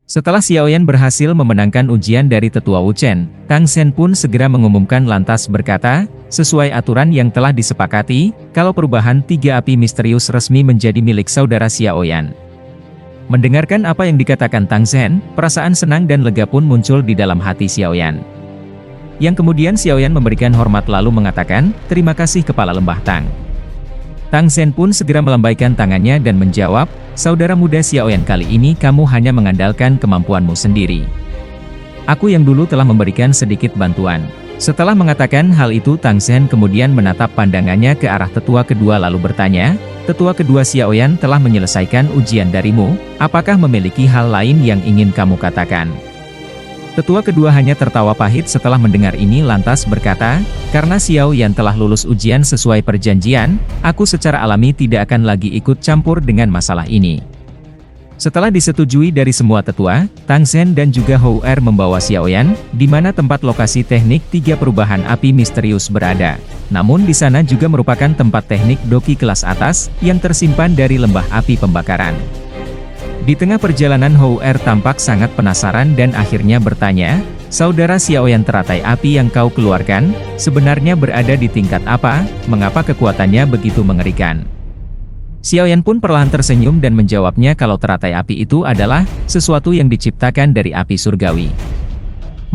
Setelah Xiaoyan berhasil memenangkan ujian dari Tetua Wuchen, Tang Zhen pun segera mengumumkan lantas berkata, sesuai aturan yang telah disepakati, kalau perubahan 3 api misterius resmi menjadi milik saudara Xiaoyan. Mendengarkan apa yang dikatakan Tang Zhen, perasaan senang dan lega pun muncul di dalam hati Xiaoyan. Yang kemudian Xiaoyan memberikan hormat lalu mengatakan, terima kasih Kepala Lembah Tang. Tang Zhen pun segera melambaikan tangannya dan menjawab, saudara muda Xiaoyan, kali ini kamu hanya mengandalkan kemampuanmu sendiri. Aku yang dulu telah memberikan sedikit bantuan. Setelah mengatakan hal itu, Tang Zhen kemudian menatap pandangannya ke arah tetua kedua lalu bertanya, tetua kedua, Xiaoyan telah menyelesaikan ujian darimu, apakah memiliki hal lain yang ingin kamu katakan? Tetua kedua hanya tertawa pahit setelah mendengar ini lantas berkata, karena Xiaoyan telah lulus ujian sesuai perjanjian, aku secara alami tidak akan lagi ikut campur dengan masalah ini. Setelah disetujui dari semua tetua, Tang Zhen dan juga Hou Er membawa Xiaoyan, di mana tempat lokasi teknik 3 perubahan api misterius berada. Namun di sana juga merupakan tempat teknik doki kelas atas, yang tersimpan dari lembah api pembakaran. Di tengah perjalanan Hou Er tampak sangat penasaran dan akhirnya bertanya, saudara Xiaoyan, teratai api yang kau keluarkan, sebenarnya berada di tingkat apa, mengapa kekuatannya begitu mengerikan? Xiaoyan pun perlahan tersenyum dan menjawabnya kalau teratai api itu adalah sesuatu yang diciptakan dari api surgawi.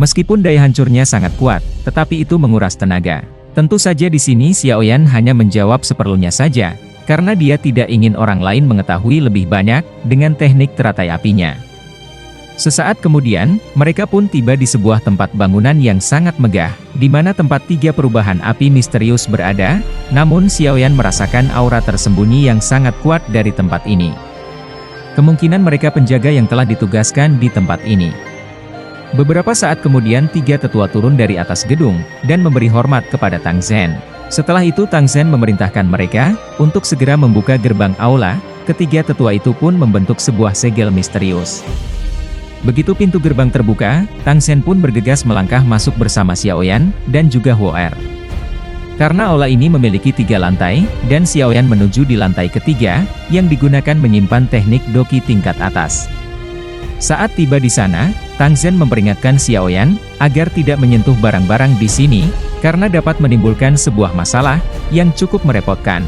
Meskipun daya hancurnya sangat kuat, tetapi itu menguras tenaga. Tentu saja di sini Xiaoyan hanya menjawab seperlunya saja, karena dia tidak ingin orang lain mengetahui lebih banyak dengan teknik teratai apinya. Sesaat kemudian, mereka pun tiba di sebuah tempat bangunan yang sangat megah, di mana tempat 3 perubahan api misterius berada, namun Xiaoyan merasakan aura tersembunyi yang sangat kuat dari tempat ini. Kemungkinan mereka penjaga yang telah ditugaskan di tempat ini. Beberapa saat kemudian 3 tetua turun dari atas gedung, dan memberi hormat kepada Tang Zhen. Setelah itu Tang Zhen memerintahkan mereka, untuk segera membuka gerbang aula, ketiga tetua itu pun membentuk sebuah segel misterius. Begitu pintu gerbang terbuka, Tang Zhen pun bergegas melangkah masuk bersama Xiaoyan, dan juga Hou Er. Karena aula ini memiliki 3 lantai, dan Xiaoyan menuju di lantai ketiga, yang digunakan menyimpan teknik doki tingkat atas. Saat tiba di sana, Tang Zhen memperingatkan Xiaoyan, agar tidak menyentuh barang-barang di sini, karena dapat menimbulkan sebuah masalah, yang cukup merepotkan.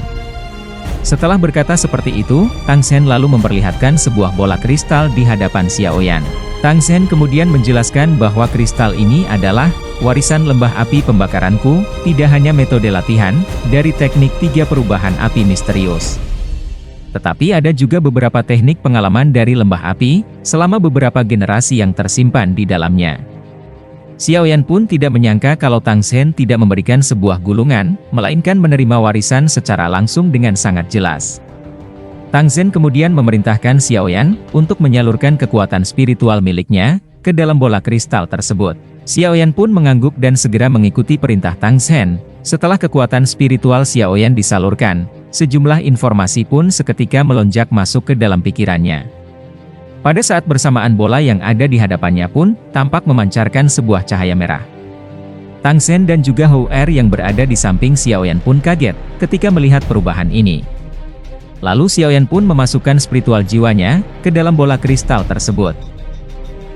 Setelah berkata seperti itu, Tang Zhen lalu memperlihatkan sebuah bola kristal di hadapan Xiaoyan. Tang Zhen kemudian menjelaskan bahwa kristal ini adalah warisan lembah api pembakaranku, tidak hanya metode latihan, dari teknik 3 perubahan api misterius. Tetapi ada juga beberapa teknik pengalaman dari lembah api, selama beberapa generasi yang tersimpan di dalamnya. Xiaoyan pun tidak menyangka kalau Tang Zhen tidak memberikan sebuah gulungan, melainkan menerima warisan secara langsung dengan sangat jelas. Tang Zhen kemudian memerintahkan Xiaoyan, untuk menyalurkan kekuatan spiritual miliknya, ke dalam bola kristal tersebut. Xiaoyan pun mengangguk dan segera mengikuti perintah Tang Zhen. Setelah kekuatan spiritual Xiaoyan disalurkan, sejumlah informasi pun seketika melonjak masuk ke dalam pikirannya. Pada saat bersamaan bola yang ada di hadapannya pun, tampak memancarkan sebuah cahaya merah. Tang Zhen dan juga Hou Er yang berada di samping Xiaoyan pun kaget, ketika melihat perubahan ini. Lalu Xiaoyan pun memasukkan spiritual jiwanya, ke dalam bola kristal tersebut.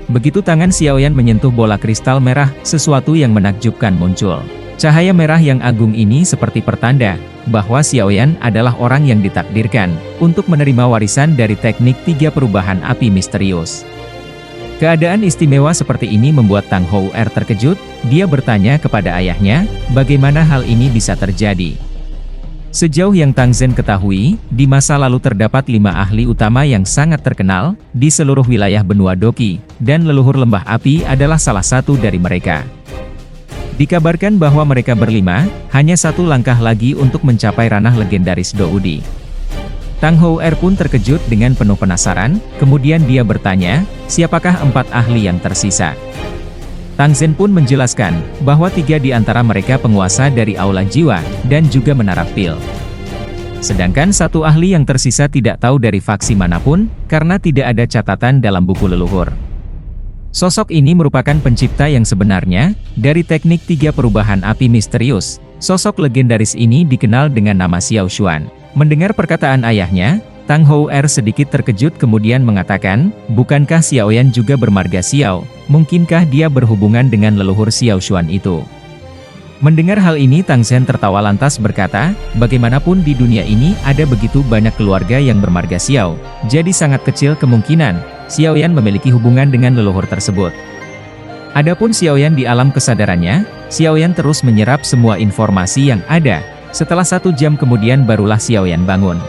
Begitu tangan Xiaoyan menyentuh bola kristal merah, sesuatu yang menakjubkan muncul. Cahaya merah yang agung ini seperti pertanda, bahwa Xiaoyan adalah orang yang ditakdirkan, untuk menerima warisan dari teknik 3 perubahan api misterius. Keadaan istimewa seperti ini membuat Tang Hou Er terkejut, dia bertanya kepada ayahnya, bagaimana hal ini bisa terjadi. Sejauh yang Tang Zhen ketahui, di masa lalu terdapat 5 ahli utama yang sangat terkenal, di seluruh wilayah benua Doki, dan leluhur lembah api adalah salah satu dari mereka. Dikabarkan bahwa mereka berlima, hanya 1 langkah lagi untuk mencapai ranah legendaris Doudi. Tang Hou Er pun terkejut dengan penuh penasaran, kemudian dia bertanya, siapakah 4 ahli yang tersisa? Tang Zhen pun menjelaskan, bahwa 3 di antara mereka penguasa dari Aula Jiwa, dan juga Menara Pil. Sedangkan 1 ahli yang tersisa tidak tahu dari faksi manapun, karena tidak ada catatan dalam buku leluhur. Sosok ini merupakan pencipta yang sebenarnya, dari teknik 3 perubahan api misterius. Sosok legendaris ini dikenal dengan nama Xiao Xuan. Mendengar perkataan ayahnya, Tang Houer sedikit terkejut kemudian mengatakan, bukankah Xiaoyan juga bermarga Xiao? Mungkinkah dia berhubungan dengan leluhur Xiao Xuan itu? Mendengar hal ini Tang Zhen tertawa lantas berkata, bagaimanapun di dunia ini ada begitu banyak keluarga yang bermarga Xiao, jadi sangat kecil kemungkinan Xiaoyan memiliki hubungan dengan leluhur tersebut. Adapun Xiaoyan di alam kesadarannya, Xiaoyan terus menyerap semua informasi yang ada. Setelah 1 jam kemudian barulah Xiaoyan bangun.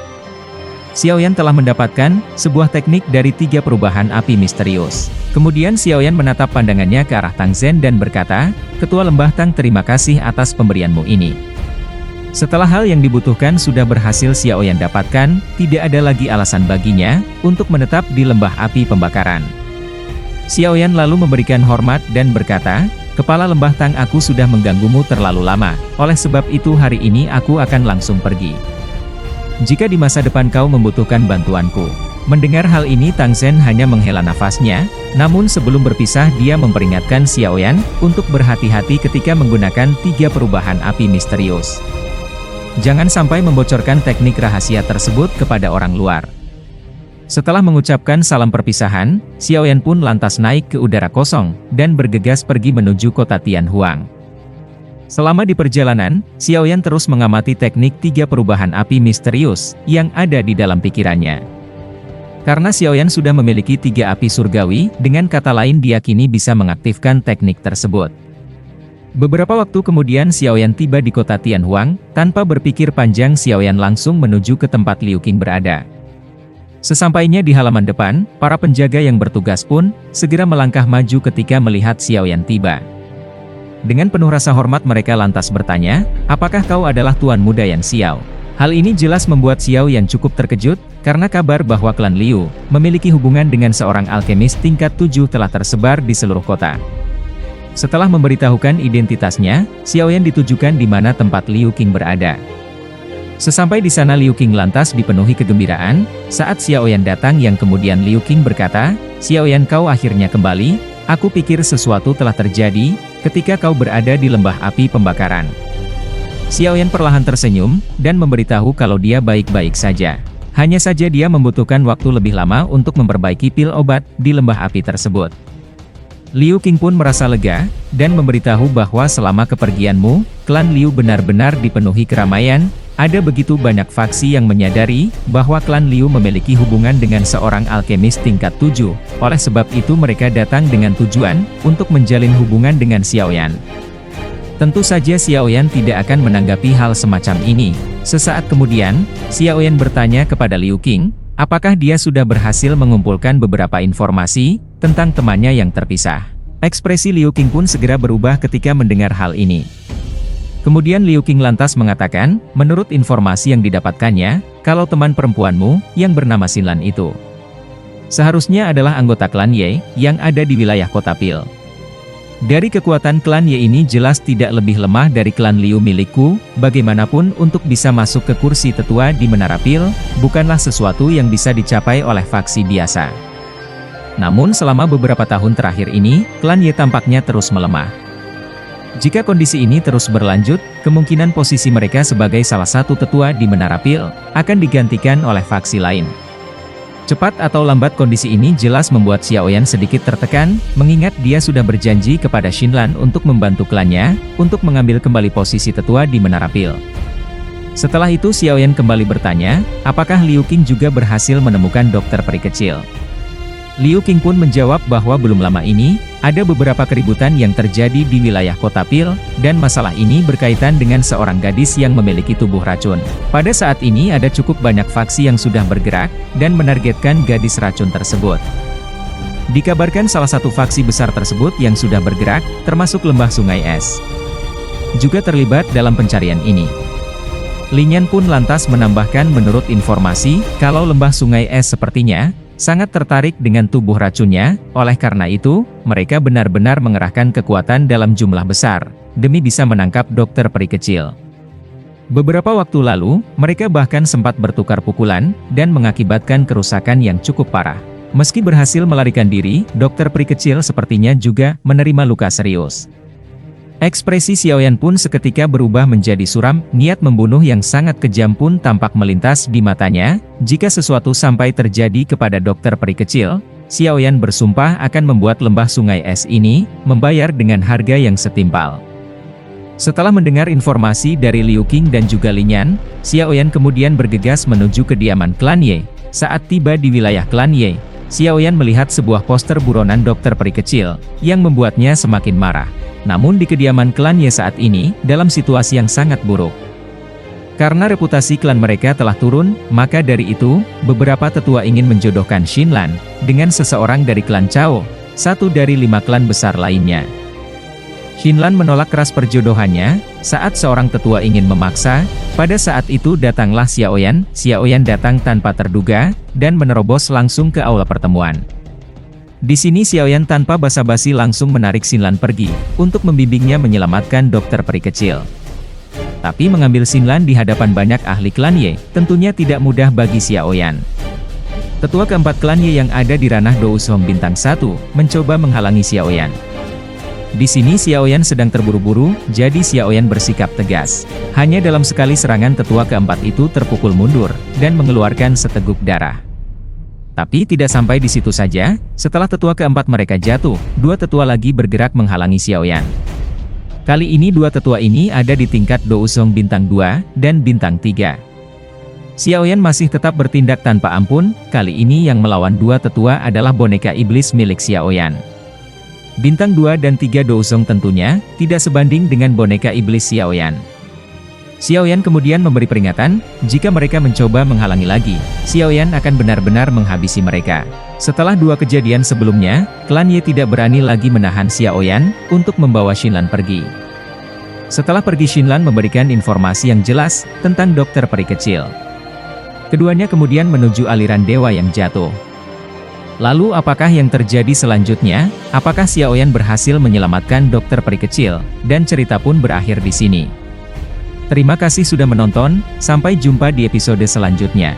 Xiaoyan telah mendapatkan sebuah teknik dari 3 perubahan api misterius. Kemudian Xiaoyan menatap pandangannya ke arah Tang Zhen dan berkata, Ketua Lembah Tang, terima kasih atas pemberianmu ini. Setelah hal yang dibutuhkan sudah berhasil Xiaoyan dapatkan, tidak ada lagi alasan baginya untuk menetap di lembah api pembakaran. Xiaoyan lalu memberikan hormat dan berkata, Kepala Lembah Tang, aku sudah mengganggumu terlalu lama, oleh sebab itu hari ini aku akan langsung pergi. Jika di masa depan kau membutuhkan bantuanku. Mendengar hal ini Tang Zhen hanya menghela nafasnya, namun sebelum berpisah dia memperingatkan Xiaoyan untuk berhati-hati ketika menggunakan 3 perubahan api misterius. Jangan sampai membocorkan teknik rahasia tersebut kepada orang luar. Setelah mengucapkan salam perpisahan, Xiaoyan pun lantas naik ke udara kosong, dan bergegas pergi menuju kota Tianhuang. Selama di perjalanan, Xiaoyan terus mengamati teknik 3 perubahan api misterius yang ada di dalam pikirannya. Karena Xiaoyan sudah memiliki 3 api surgawi, dengan kata lain diyakini bisa mengaktifkan teknik tersebut. Beberapa waktu kemudian Xiaoyan tiba di kota Tianhuang, tanpa berpikir panjang Xiaoyan langsung menuju ke tempat Liu Qing berada. Sesampainya di halaman depan, para penjaga yang bertugas pun segera melangkah maju ketika melihat Xiaoyan tiba. Dengan penuh rasa hormat mereka lantas bertanya, apakah kau adalah Tuan Muda Yan Xiao? Hal ini jelas membuat Xiaoyan cukup terkejut, karena kabar bahwa klan Liu memiliki hubungan dengan seorang alkemis tingkat 7 telah tersebar di seluruh kota. Setelah memberitahukan identitasnya, Xiaoyan ditujukan di mana tempat Liu Qing berada. Sesampai di sana Liu Qing lantas dipenuhi kegembiraan, saat Xiaoyan datang yang kemudian Liu Qing berkata, Xiaoyan, kau akhirnya kembali, aku pikir sesuatu telah terjadi, ketika kau berada di lembah api pembakaran. Xiaoyan perlahan tersenyum, dan memberitahu kalau dia baik-baik saja. Hanya saja dia membutuhkan waktu lebih lama untuk memperbaiki pil obat di lembah api tersebut. Liu Qing pun merasa lega, dan memberitahu bahwa selama kepergianmu, klan Liu benar-benar dipenuhi keramaian, ada begitu banyak faksi yang menyadari bahwa klan Liu memiliki hubungan dengan seorang alkemis tingkat 7, oleh sebab itu mereka datang dengan tujuan untuk menjalin hubungan dengan Xiaoyan. Tentu saja Xiaoyan tidak akan menanggapi hal semacam ini. Sesaat kemudian, Xiaoyan bertanya kepada Liu Qing, apakah dia sudah berhasil mengumpulkan beberapa informasi tentang temannya yang terpisah. Ekspresi Liu Qing pun segera berubah ketika mendengar hal ini. Kemudian Liu Qing lantas mengatakan, menurut informasi yang didapatkannya, kalau teman perempuanmu, yang bernama Xinlan itu seharusnya adalah anggota klan Ye, yang ada di wilayah kota Pil. Dari kekuatan klan Ye ini jelas tidak lebih lemah dari klan Liu milikku, bagaimanapun untuk bisa masuk ke kursi tetua di Menara Pil, bukanlah sesuatu yang bisa dicapai oleh faksi biasa. Namun selama beberapa tahun terakhir ini, klan Ye tampaknya terus melemah. Jika kondisi ini terus berlanjut, kemungkinan posisi mereka sebagai salah satu tetua di Menara Pil akan digantikan oleh faksi lain. Cepat atau lambat kondisi ini jelas membuat Xiaoyan sedikit tertekan, mengingat dia sudah berjanji kepada Xinlan untuk membantu klannya, untuk mengambil kembali posisi tetua di Menara Pil. Setelah itu Xiaoyan kembali bertanya, apakah Liu Qing juga berhasil menemukan dokter peri kecil? Liu Qing pun menjawab bahwa belum lama ini, ada beberapa keributan yang terjadi di wilayah kota Pil, dan masalah ini berkaitan dengan seorang gadis yang memiliki tubuh racun. Pada saat ini ada cukup banyak faksi yang sudah bergerak, dan menargetkan gadis racun tersebut. Dikabarkan salah satu faksi besar tersebut yang sudah bergerak, termasuk Lembah Sungai Es, juga terlibat dalam pencarian ini. Lin Yan pun lantas menambahkan menurut informasi, kalau Lembah Sungai Es sepertinya sangat tertarik dengan tubuh racunnya, oleh karena itu, mereka benar-benar mengerahkan kekuatan dalam jumlah besar, demi bisa menangkap dokter peri kecil. Beberapa waktu lalu, mereka bahkan sempat bertukar pukulan, dan mengakibatkan kerusakan yang cukup parah. Meski berhasil melarikan diri, dokter peri kecil sepertinya juga menerima luka serius. Ekspresi Xiaoyan pun seketika berubah menjadi suram, niat membunuh yang sangat kejam pun tampak melintas di matanya. Jika sesuatu sampai terjadi kepada dokter peri kecil, Xiaoyan bersumpah akan membuat lembah sungai es ini, membayar dengan harga yang setimpal. Setelah mendengar informasi dari Liu Qing dan juga Li Nian, Xiaoyan kemudian bergegas menuju kediaman klan Ye. Saat tiba di wilayah klan Ye, Xiaoyan melihat sebuah poster buronan dokter peri kecil, yang membuatnya semakin marah. Namun di kediaman klan Ye saat ini, dalam situasi yang sangat buruk. Karena reputasi klan mereka telah turun, maka dari itu, beberapa tetua ingin menjodohkan Xinlan dengan seseorang dari klan Cao, satu dari 5 klan besar lainnya. Xinlan menolak keras perjodohannya. Saat seorang tetua ingin memaksa, pada saat itu datanglah Xiaoyan. Xiaoyan datang tanpa terduga, dan menerobos langsung ke aula pertemuan. Di sini Xiaoyan tanpa basa-basi langsung menarik Xinlan pergi, untuk membimbingnya menyelamatkan dokter peri kecil. Tapi mengambil Xinlan di hadapan banyak ahli klan Ye, tentunya tidak mudah bagi Xiaoyan. Tetua keempat klan Ye yang ada di ranah Douzhong Bintang 1, mencoba menghalangi Xiaoyan. Di sini Xiaoyan sedang terburu-buru, jadi Xiaoyan bersikap tegas. Hanya dalam sekali serangan tetua keempat itu terpukul mundur, dan mengeluarkan seteguk darah. Tapi tidak sampai di situ saja, setelah tetua keempat mereka jatuh, 2 tetua lagi bergerak menghalangi Xiaoyan. Kali ini 2 tetua ini ada di tingkat Douzhong Bintang 2, dan Bintang 3. Xiaoyan masih tetap bertindak tanpa ampun, kali ini yang melawan 2 tetua adalah boneka iblis milik Xiaoyan. Bintang 2 dan 3 Douzhong tentunya, tidak sebanding dengan boneka iblis Xiaoyan. Xiaoyan kemudian memberi peringatan, jika mereka mencoba menghalangi lagi, Xiaoyan akan benar-benar menghabisi mereka. Setelah 2 kejadian sebelumnya, klan Ye tidak berani lagi menahan Xiaoyan, untuk membawa Xinlan pergi. Setelah pergi Xinlan memberikan informasi yang jelas, tentang dokter peri kecil. Keduanya kemudian menuju aliran dewa yang jatuh. Lalu apakah yang terjadi selanjutnya? Apakah Xiaoyan berhasil menyelamatkan dokter peri kecil? Dan cerita pun berakhir di sini. Terima kasih sudah menonton, sampai jumpa di episode selanjutnya.